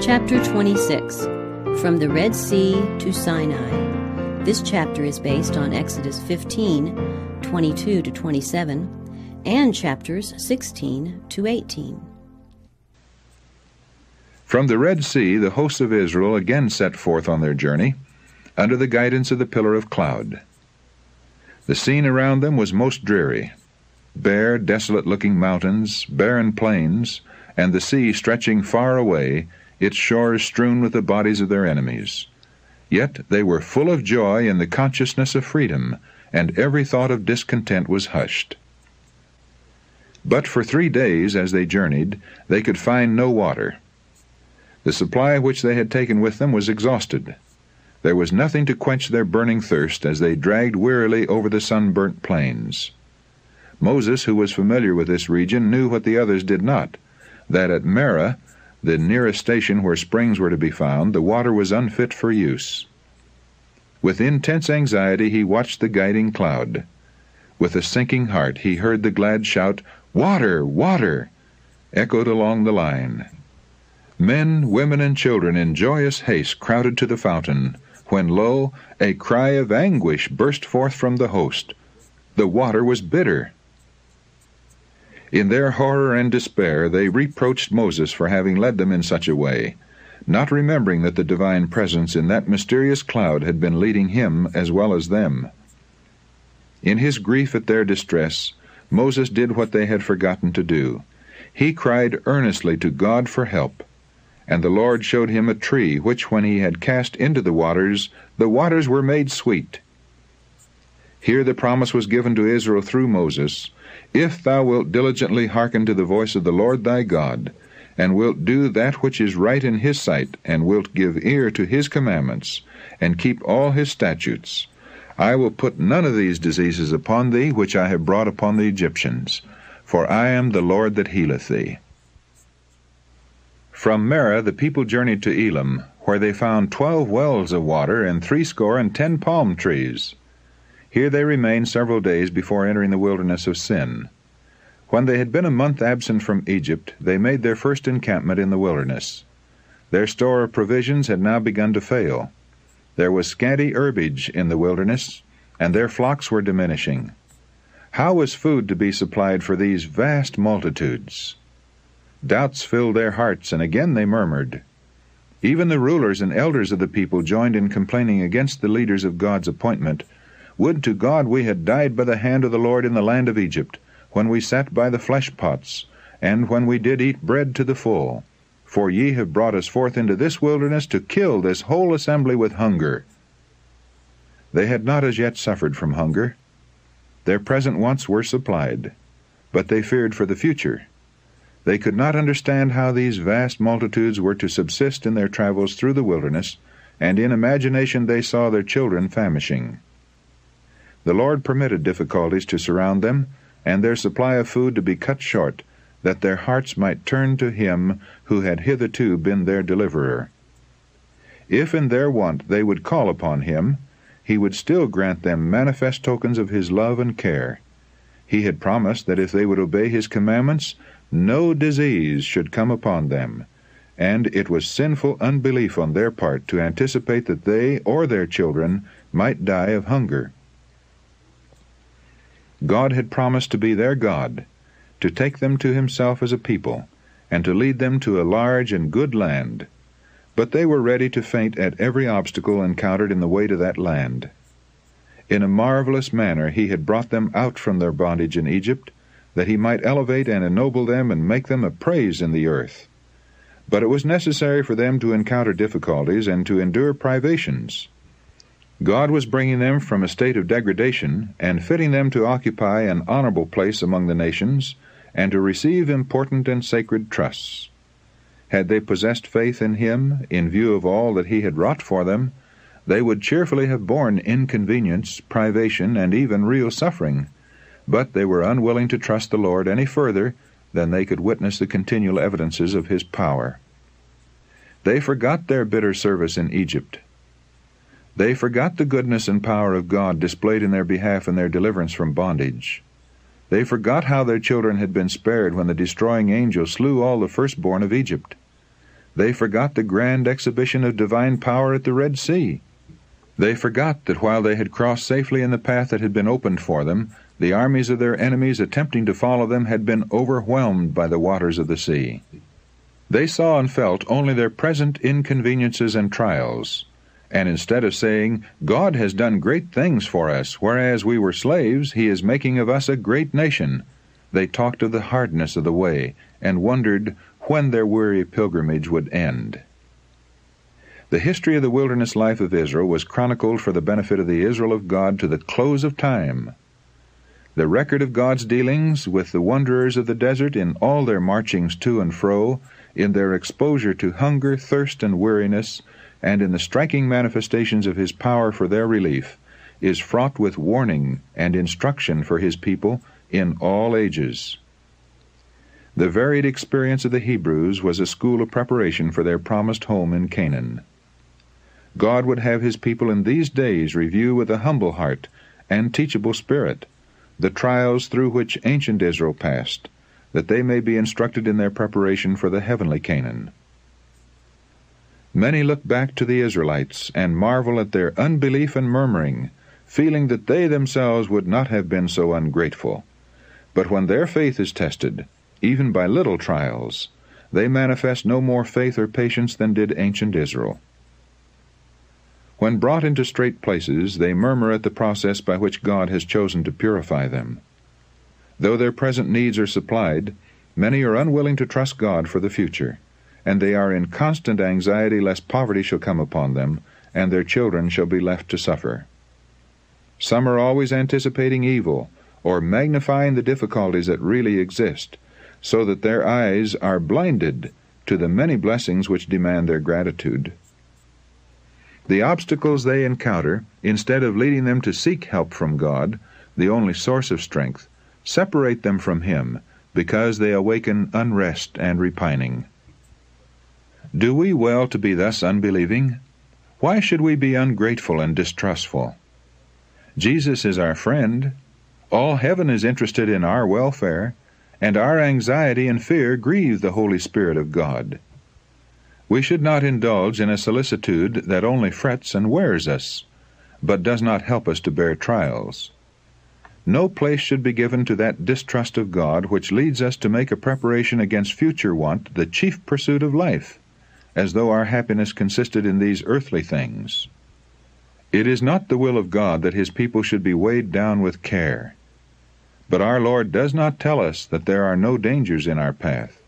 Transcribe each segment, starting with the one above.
Chapter 26, From the Red Sea to Sinai. This chapter is based on Exodus 15, 22 to 27, and chapters 16 to 18. From the Red Sea, the hosts of Israel again set forth on their journey, under the guidance of the pillar of cloud. The scene around them was most dreary. Bare, desolate-looking mountains, barren plains, and the sea stretching far away, its shores strewn with the bodies of their enemies. Yet they were full of joy in the consciousness of freedom, and every thought of discontent was hushed. But for 3 days, as they journeyed, they could find no water. The supply which they had taken with them was exhausted. There was nothing to quench their burning thirst as they dragged wearily over the sunburnt plains. Moses, who was familiar with this region, knew what the others did not, that at Marah, the nearest station where springs were to be found, the water was unfit for use. With intense anxiety he watched the guiding cloud. With a sinking heart he heard the glad shout, "Water! Water!" echoed along the line. Men, women, and children in joyous haste crowded to the fountain, when lo, a cry of anguish burst forth from the host. The water was bitter. In their horror and despair they reproached Moses for having led them in such a way, not remembering that the divine presence in that mysterious cloud had been leading him as well as them. In his grief at their distress, Moses did what they had forgotten to do. He cried earnestly to God for help, and the Lord showed him a tree which, when he had cast into the waters were made sweet. Here the promise was given to Israel through Moses, "If thou wilt diligently hearken to the voice of the Lord thy God, and wilt do that which is right in his sight, and wilt give ear to his commandments, and keep all his statutes, I will put none of these diseases upon thee which I have brought upon the Egyptians, for I am the Lord that healeth thee." From Marah the people journeyed to Elim, where they found 12 wells of water and 70 palm trees. Here they remained several days before entering the wilderness of Sin. When they had been a month absent from Egypt, they made their first encampment in the wilderness. Their store of provisions had now begun to fail. There was scanty herbage in the wilderness, and their flocks were diminishing. How was food to be supplied for these vast multitudes? Doubts filled their hearts, and again they murmured. Even the rulers and elders of the people joined in complaining against the leaders of God's appointment. "Would to God we had died by the hand of the Lord in the land of Egypt, when we sat by the flesh pots, and when we did eat bread to the full. For ye have brought us forth into this wilderness to kill this whole assembly with hunger." They had not as yet suffered from hunger. Their present wants were supplied, but they feared for the future. They could not understand how these vast multitudes were to subsist in their travels through the wilderness, and in imagination they saw their children famishing. The Lord permitted difficulties to surround them, and their supply of food to be cut short, that their hearts might turn to Him who had hitherto been their deliverer. If in their want they would call upon Him, He would still grant them manifest tokens of His love and care. He had promised that if they would obey His commandments, no disease should come upon them, and it was sinful unbelief on their part to anticipate that they or their children might die of hunger. God had promised to be their God, to take them to Himself as a people, and to lead them to a large and good land. But they were ready to faint at every obstacle encountered in the way to that land. In a marvelous manner He had brought them out from their bondage in Egypt, that He might elevate and ennoble them and make them a praise in the earth. But it was necessary for them to encounter difficulties and to endure privations. God was bringing them from a state of degradation and fitting them to occupy an honorable place among the nations and to receive important and sacred trusts. Had they possessed faith in Him, in view of all that He had wrought for them, they would cheerfully have borne inconvenience, privation, and even real suffering, but they were unwilling to trust the Lord any further than they could witness the continual evidences of His power. They forgot their bitter service in Egypt. They forgot the goodness and power of God displayed in their behalf in their deliverance from bondage. They forgot how their children had been spared when the destroying angel slew all the firstborn of Egypt. They forgot the grand exhibition of divine power at the Red Sea. They forgot that while they had crossed safely in the path that had been opened for them, the armies of their enemies attempting to follow them had been overwhelmed by the waters of the sea. They saw and felt only their present inconveniences and trials, and instead of saying, "God has done great things for us, whereas we were slaves, He is making of us a great nation," they talked of the hardness of the way, and wondered when their weary pilgrimage would end. The history of the wilderness life of Israel was chronicled for the benefit of the Israel of God to the close of time. The record of God's dealings with the wanderers of the desert in all their marchings to and fro, in their exposure to hunger, thirst, and weariness, and in the striking manifestations of His power for their relief, is fraught with warning and instruction for His people in all ages. The varied experience of the Hebrews was a school of preparation for their promised home in Canaan. God would have His people in these days review with a humble heart and teachable spirit the trials through which ancient Israel passed, that they may be instructed in their preparation for the heavenly Canaan. Many look back to the Israelites and marvel at their unbelief and murmuring, feeling that they themselves would not have been so ungrateful. But when their faith is tested, even by little trials, they manifest no more faith or patience than did ancient Israel. When brought into strait places, they murmur at the process by which God has chosen to purify them. Though their present needs are supplied, many are unwilling to trust God for the future, and they are in constant anxiety lest poverty shall come upon them, and their children shall be left to suffer. Some are always anticipating evil, or magnifying the difficulties that really exist, so that their eyes are blinded to the many blessings which demand their gratitude. The obstacles they encounter, instead of leading them to seek help from God, the only source of strength, separate them from Him, because they awaken unrest and repining. Do we well to be thus unbelieving? Why should we be ungrateful and distrustful? Jesus is our friend. All heaven is interested in our welfare, and our anxiety and fear grieve the Holy Spirit of God. We should not indulge in a solicitude that only frets and wears us, but does not help us to bear trials. No place should be given to that distrust of God which leads us to make a preparation against future want the chief pursuit of life, as though our happiness consisted in these earthly things. It is not the will of God that His people should be weighed down with care. But our Lord does not tell us that there are no dangers in our path.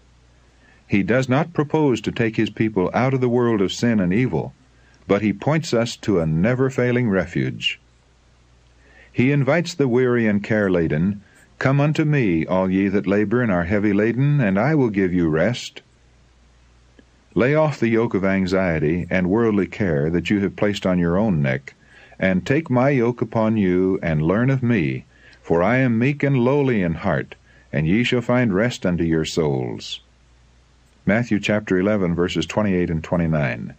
He does not propose to take His people out of the world of sin and evil, but He points us to a never-failing refuge. He invites the weary and care-laden, "Come unto me, all ye that labor and are heavy laden, and I will give you rest." Lay off the yoke of anxiety and worldly care that you have placed on your own neck, and take my yoke upon you, and learn of me, for I am meek and lowly in heart, and ye shall find rest unto your souls. Matthew chapter 11, verses 28 and 29.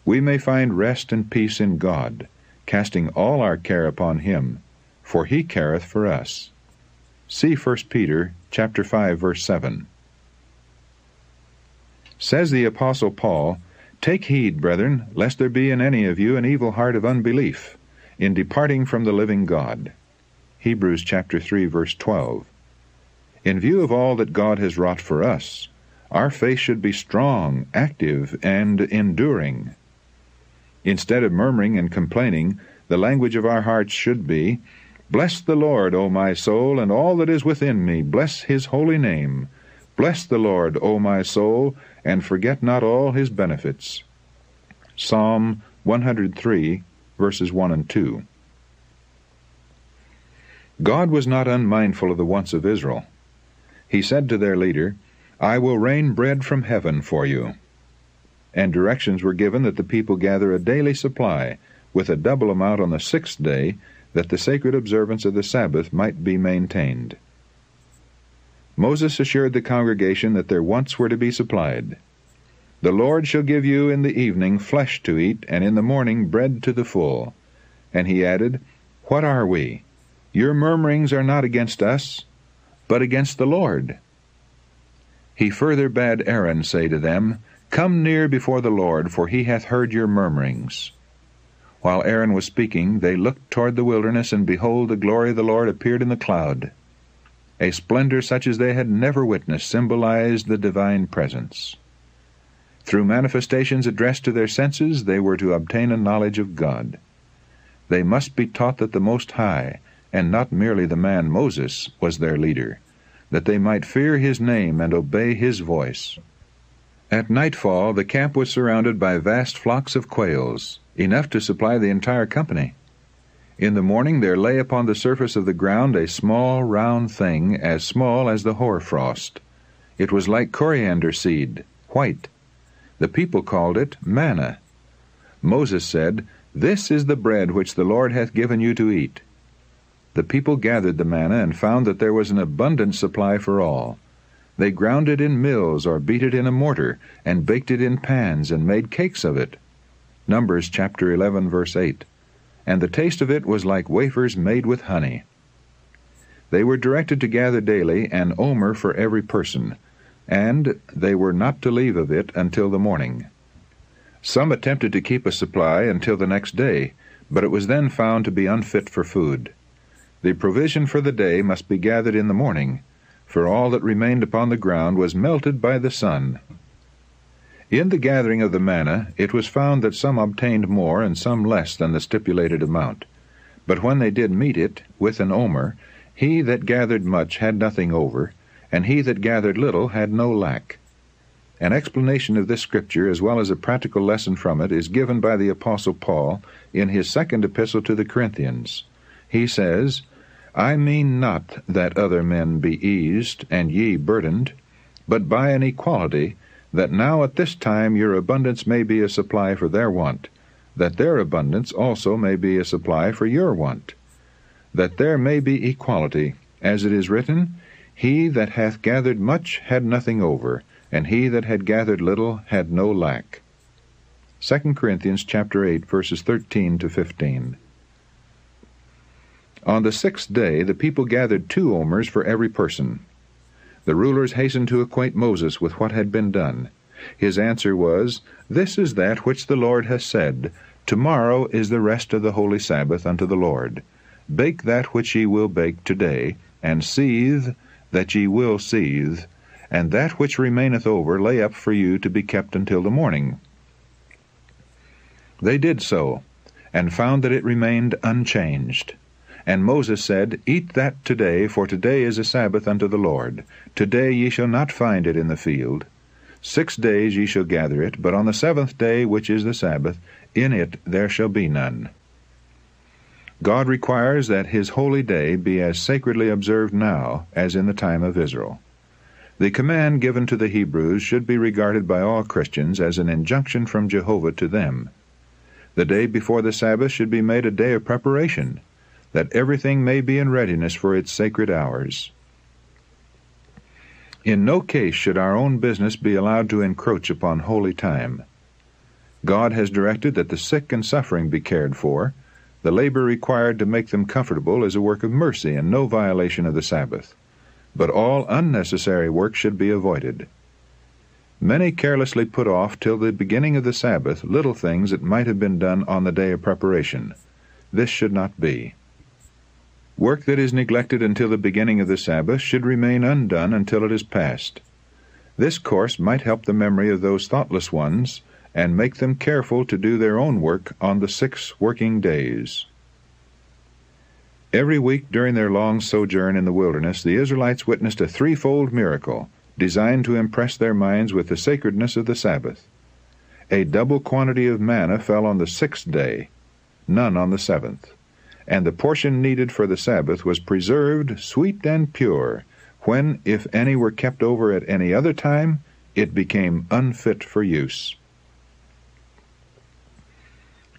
We may find rest and peace in God, casting all our care upon Him, for He careth for us. See 1 Peter chapter 5, verse 7. Says the Apostle Paul, "Take heed, brethren, lest there be in any of you an evil heart of unbelief, in departing from the living God." Hebrews chapter 3, verse 12. In view of all that God has wrought for us, our faith should be strong, active, and enduring. Instead of murmuring and complaining, the language of our hearts should be, "Bless the Lord, O my soul, and all that is within me, bless His holy name. Bless the Lord, O my soul, and forget not all His benefits." Psalm 103, verses 1 and 2. God was not unmindful of the wants of Israel. He said to their leader, "I will rain bread from heaven for you." And directions were given that the people gather a daily supply, with a double amount on the 6th day, that the sacred observance of the Sabbath might be maintained. Moses assured the congregation that their wants were to be supplied. "The Lord shall give you in the evening flesh to eat, and in the morning bread to the full." And he added, "What are we? Your murmurings are not against us, but against the Lord." He further bade Aaron say to them, Come near before the Lord, for he hath heard your murmurings. While Aaron was speaking, they looked toward the wilderness, and behold, the glory of the Lord appeared in the cloud. A splendor such as they had never witnessed symbolized the divine presence. Through manifestations addressed to their senses, they were to obtain a knowledge of God. They must be taught that the Most High, and not merely the man Moses, was their leader, that they might fear his name and obey his voice. At nightfall, the camp was surrounded by vast flocks of quails, enough to supply the entire company. In the morning there lay upon the surface of the ground a small round thing, as small as the hoarfrost. It was like coriander seed, white. The people called it manna. Moses said, This is the bread which the Lord hath given you to eat. The people gathered the manna, and found that there was an abundant supply for all. They ground it in mills, or beat it in a mortar, and baked it in pans, and made cakes of it. Numbers chapter 11, verse 8. And the taste of it was like wafers made with honey. They were directed to gather daily an omer for every person, and they were not to leave of it until the morning. Some attempted to keep a supply until the next day, but it was then found to be unfit for food. The provision for the day must be gathered in the morning, for all that remained upon the ground was melted by the sun. In the gathering of the manna, it was found that some obtained more and some less than the stipulated amount. But when they did meet it with an omer, he that gathered much had nothing over, and he that gathered little had no lack. An explanation of this scripture, as well as a practical lesson from it, is given by the Apostle Paul in his second epistle to the Corinthians. He says, I mean not that other men be eased, and ye burdened, but by an equality, that now at this time your abundance may be a supply for their want, that their abundance also may be a supply for your want, that there may be equality, as it is written, He that hath gathered much had nothing over, and he that had gathered little had no lack. 2 Corinthians chapter 8, verses 13 to 15. On the 6th day the people gathered 2 omers for every person. The rulers hastened to acquaint Moses with what had been done. His answer was, This is that which the Lord has said, Tomorrow is the rest of the holy Sabbath unto the Lord. Bake that which ye will bake today, and seethe that ye will seethe, and that which remaineth over lay up for you to be kept until the morning. They did so, and found that it remained unchanged. And Moses said, Eat that today, for today is a Sabbath unto the Lord. Today ye shall not find it in the field. 6 days ye shall gather it, but on the 7th day, which is the Sabbath, in it there shall be none. God requires that his holy day be as sacredly observed now as in the time of Israel. The command given to the Hebrews should be regarded by all Christians as an injunction from Jehovah to them. The day before the Sabbath should be made a day of preparation, that everything may be in readiness for its sacred hours. In no case should our own business be allowed to encroach upon holy time. God has directed that the sick and suffering be cared for. The labor required to make them comfortable is a work of mercy and no violation of the Sabbath. But all unnecessary work should be avoided. Many carelessly put off till the beginning of the Sabbath little things that might have been done on the day of preparation. This should not be. Work that is neglected until the beginning of the Sabbath should remain undone until it is past. This course might help the memory of those thoughtless ones, and make them careful to do their own work on the 6 working days. Every week during their long sojourn in the wilderness, the Israelites witnessed a 3-fold miracle, designed to impress their minds with the sacredness of the Sabbath. A double quantity of manna fell on the 6th day, none on the 7th. And the portion needed for the Sabbath was preserved sweet and pure, when, if any were kept over at any other time, it became unfit for use.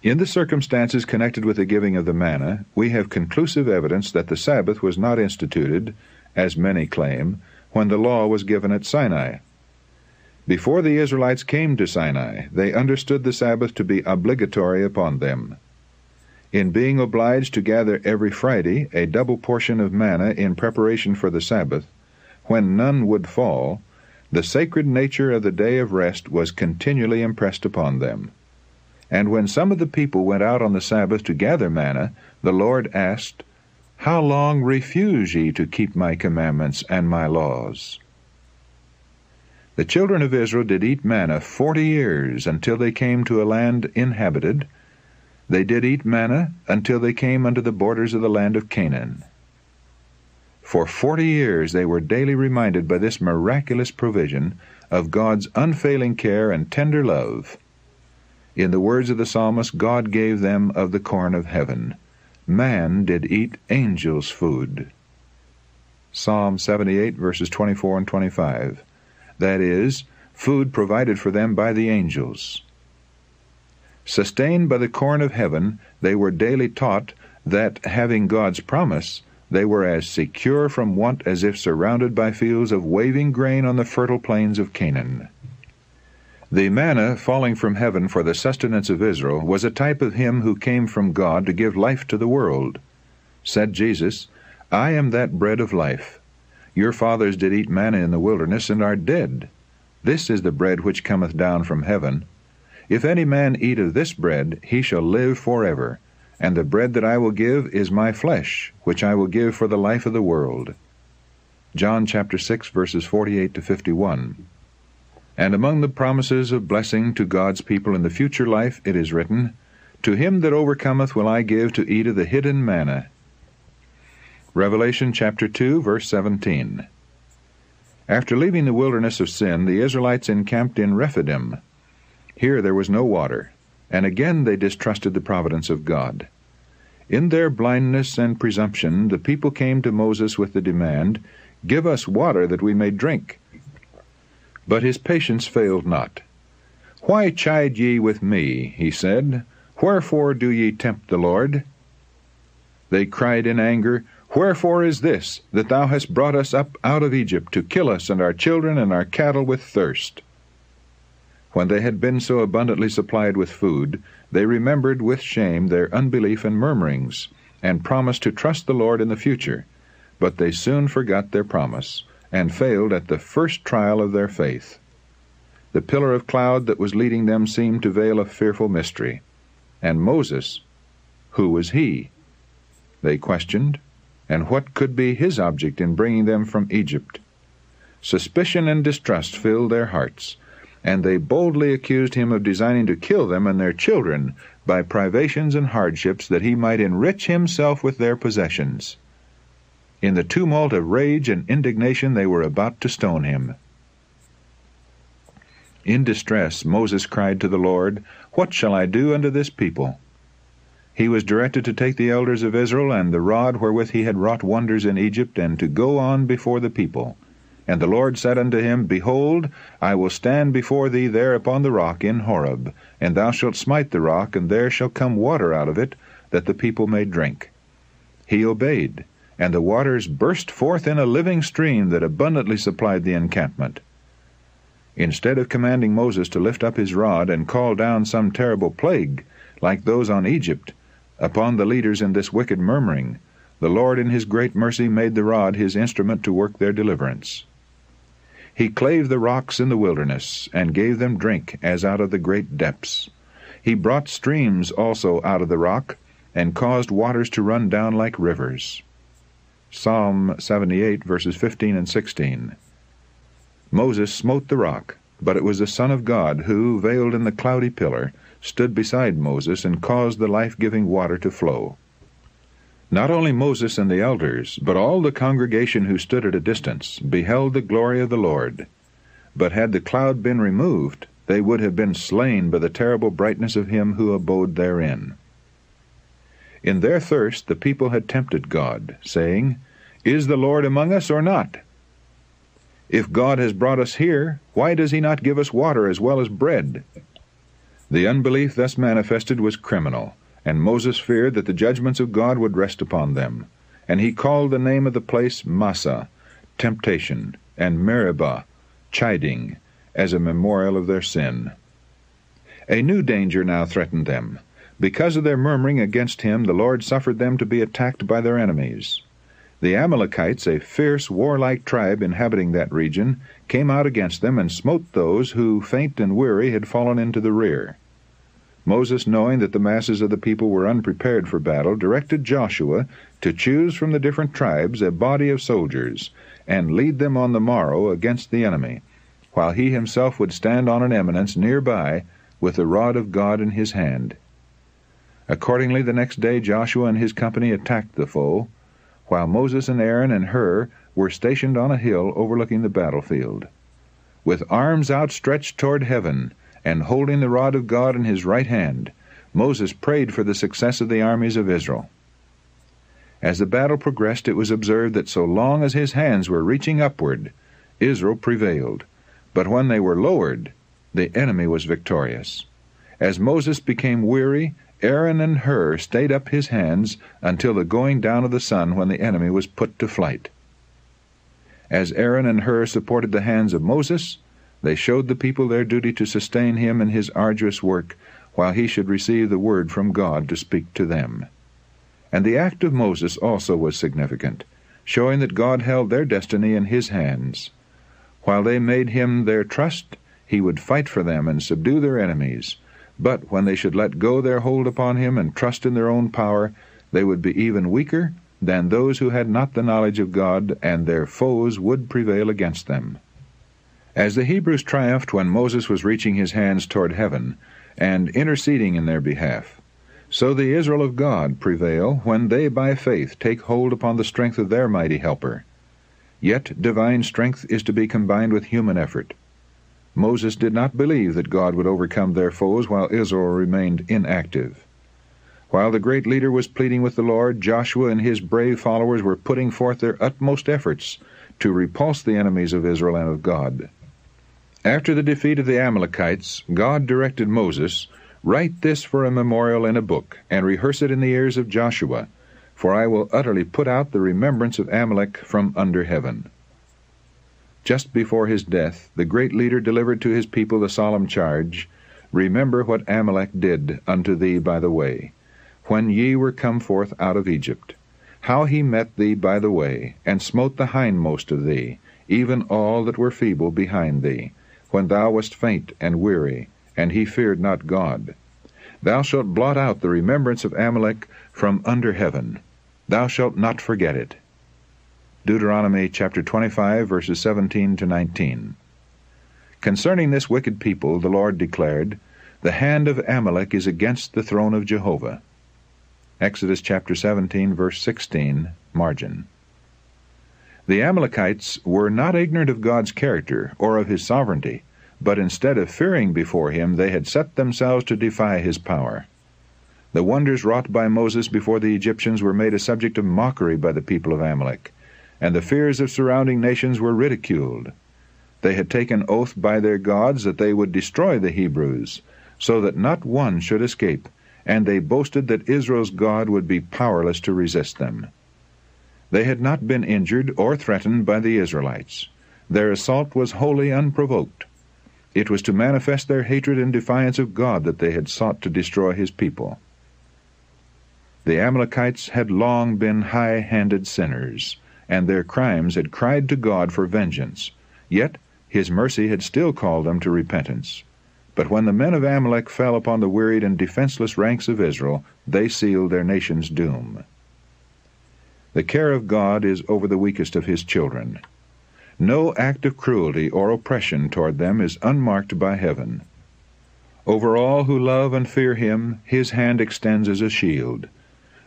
In the circumstances connected with the giving of the manna, we have conclusive evidence that the Sabbath was not instituted, as many claim, when the law was given at Sinai. Before the Israelites came to Sinai, they understood the Sabbath to be obligatory upon them. In being obliged to gather every Friday a double portion of manna in preparation for the Sabbath, when none would fall, the sacred nature of the day of rest was continually impressed upon them. And when some of the people went out on the Sabbath to gather manna, the Lord asked, How long refuse ye to keep my commandments and my laws? The children of Israel did eat manna 40 years, until they came to a land inhabited. They did eat manna until they came unto the borders of the land of Canaan. For 40 years they were daily reminded by this miraculous provision of God's unfailing care and tender love. In the words of the psalmist, God gave them of the corn of heaven. Man did eat angels' food. Psalm 78, verses 24 and 25. That is, food provided for them by the angels. Sustained by the corn of heaven, they were daily taught that, having God's promise, they were as secure from want as if surrounded by fields of waving grain on the fertile plains of Canaan. The manna falling from heaven for the sustenance of Israel was a type of him who came from God to give life to the world. Said Jesus, I am that bread of life. Your fathers did eat manna in the wilderness, and are dead. This is the bread which cometh down from heaven. If any man eat of this bread, he shall live forever. And the bread that I will give is my flesh, which I will give for the life of the world. John chapter 6, verses 48 to 51. And among the promises of blessing to God's people in the future life it is written, To him that overcometh will I give to eat of the hidden manna. Revelation chapter 2, verse 17. After leaving the wilderness of sin, the Israelites encamped in Rephidim. Here there was no water, and again they distrusted the providence of God. In their blindness and presumption, the people came to Moses with the demand, Give us water that we may drink. But his patience failed not. Why chide ye with me, he said, Wherefore do ye tempt the Lord? They cried in anger, Wherefore is this, that thou hast brought us up out of Egypt, to kill us and our children and our cattle with thirst? When they had been so abundantly supplied with food, they remembered with shame their unbelief and murmurings, and promised to trust the Lord in the future. But they soon forgot their promise, and failed at the first trial of their faith. The pillar of cloud that was leading them seemed to veil a fearful mystery. And Moses, who was he? They questioned, and what could be his object in bringing them from Egypt? Suspicion and distrust filled their hearts, and they boldly accused him of designing to kill them and their children by privations and hardships, that he might enrich himself with their possessions. In the tumult of rage and indignation they were about to stone him. In distress Moses cried to the Lord, What shall I do unto this people? He was directed to take the elders of Israel and the rod wherewith he had wrought wonders in Egypt, and to go on before the people. And the Lord said unto him, Behold, I will stand before thee there upon the rock in Horeb, and thou shalt smite the rock, and there shall come water out of it, that the people may drink. He obeyed, and the waters burst forth in a living stream that abundantly supplied the encampment. Instead of commanding Moses to lift up his rod and call down some terrible plague, like those on Egypt, upon the leaders in this wicked murmuring, the Lord in his great mercy made the rod his instrument to work their deliverance. He clave the rocks in the wilderness, and gave them drink as out of the great depths. He brought streams also out of the rock, and caused waters to run down like rivers. Psalm 78, verses 15 and 16. Moses smote the rock, but it was the Son of God who, veiled in the cloudy pillar, stood beside Moses and caused the life-giving water to flow. Not only Moses and the elders, but all the congregation who stood at a distance, beheld the glory of the Lord. But had the cloud been removed, they would have been slain by the terrible brightness of him who abode therein. In their thirst the people had tempted God, saying, Is the Lord among us or not? If God has brought us here, why does he not give us water as well as bread? The unbelief thus manifested was criminal, and Moses feared that the judgments of God would rest upon them. And he called the name of the place Massah, temptation, and Meribah, chiding, as a memorial of their sin. A new danger now threatened them. Because of their murmuring against him, the Lord suffered them to be attacked by their enemies. The Amalekites, a fierce, warlike tribe inhabiting that region, came out against them and smote those who, faint and weary, had fallen into the rear. Moses, knowing that the masses of the people were unprepared for battle, directed Joshua to choose from the different tribes a body of soldiers, and lead them on the morrow against the enemy, while he himself would stand on an eminence near by, with the rod of God in his hand. Accordingly, the next day Joshua and his company attacked the foe, while Moses and Aaron and Hur were stationed on a hill overlooking the battlefield. With arms outstretched toward heaven, and holding the rod of God in his right hand, Moses prayed for the success of the armies of Israel. As the battle progressed, it was observed that so long as his hands were reaching upward, Israel prevailed, but when they were lowered, the enemy was victorious. As Moses became weary, Aaron and Hur stayed up his hands until the going down of the sun, when the enemy was put to flight. As Aaron and Hur supported the hands of Moses, they showed the people their duty to sustain him in his arduous work, while he should receive the word from God to speak to them. And the act of Moses also was significant, showing that God held their destiny in his hands. While they made him their trust, he would fight for them and subdue their enemies. But when they should let go their hold upon him and trust in their own power, they would be even weaker than those who had not the knowledge of God, and their foes would prevail against them. As the Hebrews triumphed when Moses was reaching his hands toward heaven and interceding in their behalf, so the Israel of God prevail when they by faith take hold upon the strength of their mighty helper. Yet divine strength is to be combined with human effort. Moses did not believe that God would overcome their foes while Israel remained inactive. While the great leader was pleading with the Lord, Joshua and his brave followers were putting forth their utmost efforts to repulse the enemies of Israel and of God. After the defeat of the Amalekites, God directed Moses, "Write this for a memorial in a book, and rehearse it in the ears of Joshua, for I will utterly put out the remembrance of Amalek from under heaven." Just before his death, the great leader delivered to his people the solemn charge, "Remember what Amalek did unto thee by the way, when ye were come forth out of Egypt, how he met thee by the way, and smote the hindmost of thee, even all that were feeble behind thee, when thou wast faint and weary, and he feared not God. Thou shalt blot out the remembrance of Amalek from under heaven. Thou shalt not forget it." Deuteronomy chapter 25, verses 17 to 19. Concerning this wicked people, the Lord declared, "The hand of Amalek is against the throne of Jehovah." Exodus chapter 17, verse 16, margin. The Amalekites were not ignorant of God's character or of his sovereignty, but instead of fearing before him, they had set themselves to defy his power. The wonders wrought by Moses before the Egyptians were made a subject of mockery by the people of Amalek, and the fears of surrounding nations were ridiculed. They had taken oath by their gods that they would destroy the Hebrews, so that not one should escape, and they boasted that Israel's God would be powerless to resist them. They had not been injured or threatened by the Israelites. Their assault was wholly unprovoked. It was to manifest their hatred and defiance of God that they had sought to destroy his people. The Amalekites had long been high-handed sinners, and their crimes had cried to God for vengeance. Yet his mercy had still called them to repentance. But when the men of Amalek fell upon the wearied and defenseless ranks of Israel, they sealed their nation's doom. The care of God is over the weakest of his children. No act of cruelty or oppression toward them is unmarked by heaven. Over all who love and fear him, his hand extends as a shield.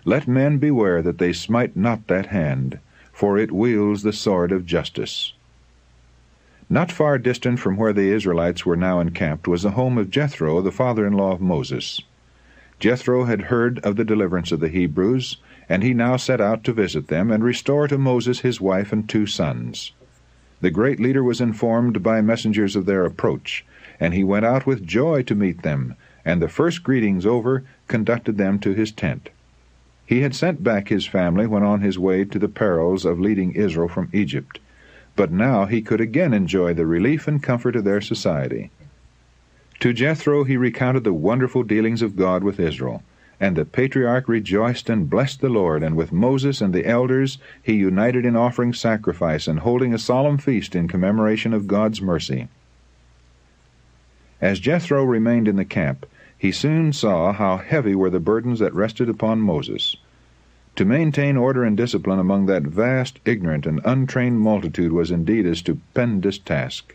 Let men beware that they smite not that hand, for it wields the sword of justice. Not far distant from where the Israelites were now encamped was the home of Jethro, the father-in-law of Moses. Jethro had heard of the deliverance of the Hebrews, and he now set out to visit them and restore to Moses his wife and 2 sons. The great leader was informed by messengers of their approach, and he went out with joy to meet them, and the first greetings over, conducted them to his tent. He had sent back his family when on his way to the perils of leading Israel from Egypt, but now he could again enjoy the relief and comfort of their society. To Jethro he recounted the wonderful dealings of God with Israel, And the patriarch rejoiced and blessed the Lord, and with Moses and the elders he united in offering sacrifice and holding a solemn feast in commemoration of God's mercy. As Jethro remained in the camp, he soon saw how heavy were the burdens that rested upon Moses. To maintain order and discipline among that vast, ignorant, and untrained multitude was indeed a stupendous task.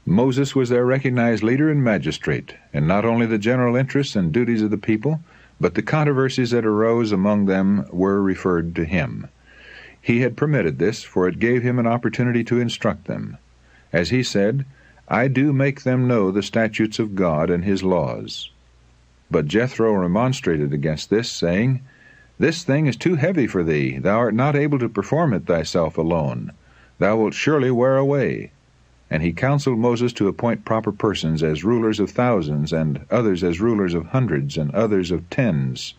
Moses was their recognized leader and magistrate, and not only the general interests and duties of the people, but the controversies that arose among them were referred to him. He had permitted this, for it gave him an opportunity to instruct them. As he said, "I do make them know the statutes of God and his laws." But Jethro remonstrated against this, saying, "This thing is too heavy for thee. Thou art not able to perform it thyself alone. Thou wilt surely wear away." And he counseled Moses to appoint proper persons as rulers of thousands, and others as rulers of hundreds, and others of tens.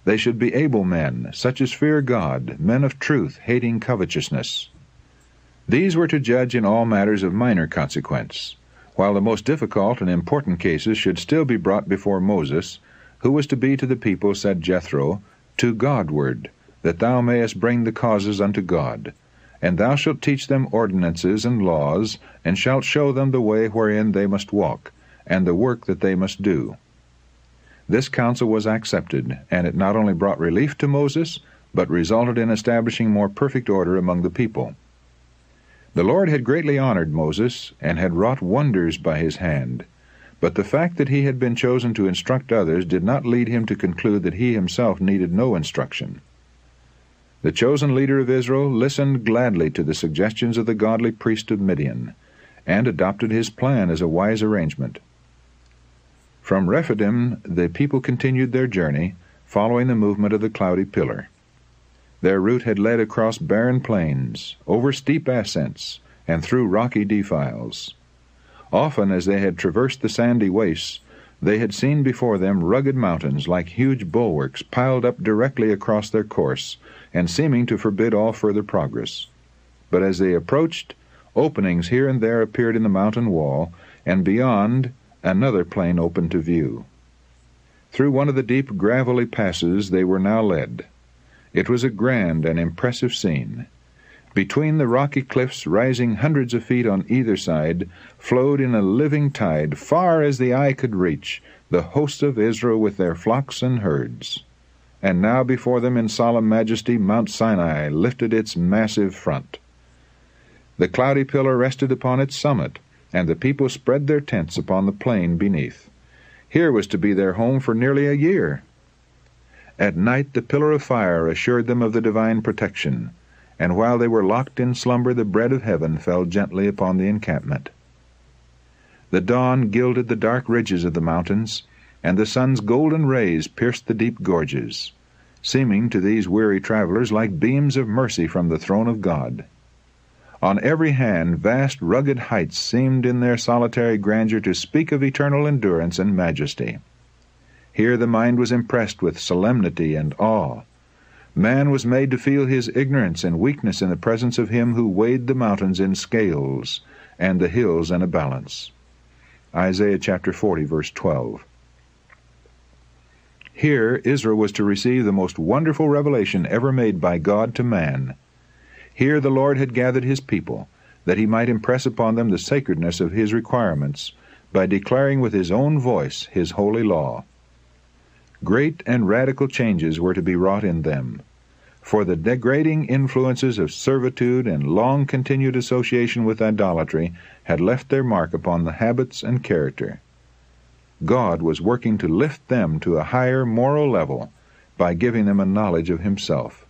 They should be able men, such as fear God, men of truth, hating covetousness. These were to judge in all matters of minor consequence, while the most difficult and important cases should still be brought before Moses, who was to be to the people, said Jethro, to Godward, that thou mayest bring the causes unto God. And thou shalt teach them ordinances and laws, and shalt show them the way wherein they must walk, and the work that they must do. This counsel was accepted, and it not only brought relief to Moses, but resulted in establishing more perfect order among the people. The Lord had greatly honored Moses, and had wrought wonders by his hand, but the fact that he had been chosen to instruct others did not lead him to conclude that he himself needed no instruction. The chosen leader of Israel listened gladly to the suggestions of the godly priest of Midian, and adopted his plan as a wise arrangement. From Rephidim the people continued their journey, following the movement of the cloudy pillar. Their route had led across barren plains, over steep ascents, and through rocky defiles. Often as they had traversed the sandy wastes, they had seen before them rugged mountains like huge bulwarks piled up directly across their course, and seeming to forbid all further progress. But as they approached, openings here and there appeared in the mountain wall, and beyond, another plain opened to view. Through one of the deep gravelly passes they were now led. It was a grand and impressive scene. Between the rocky cliffs, rising hundreds of feet on either side, flowed in a living tide, far as the eye could reach, the hosts of Israel with their flocks and herds. And now before them in solemn majesty Mount Sinai lifted its massive front. The cloudy pillar rested upon its summit, and the people spread their tents upon the plain beneath. Here was to be their home for nearly a year. At night the pillar of fire assured them of the divine protection, and while they were locked in slumber the bread of heaven fell gently upon the encampment. The dawn gilded the dark ridges of the mountains, and the sun's golden rays pierced the deep gorges, seeming to these weary travelers like beams of mercy from the throne of God. On every hand vast rugged heights seemed in their solitary grandeur to speak of eternal endurance and majesty. Here the mind was impressed with solemnity and awe. Man was made to feel his ignorance and weakness in the presence of him who weighed the mountains in scales and the hills in a balance. Isaiah chapter 40, verse 12. Here Israel was to receive the most wonderful revelation ever made by God to man. Here the Lord had gathered his people, that he might impress upon them the sacredness of his requirements, by declaring with his own voice his holy law. Great and radical changes were to be wrought in them, for the degrading influences of servitude and long-continued association with idolatry had left their mark upon the habits and character. God was working to lift them to a higher moral level by giving them a knowledge of himself.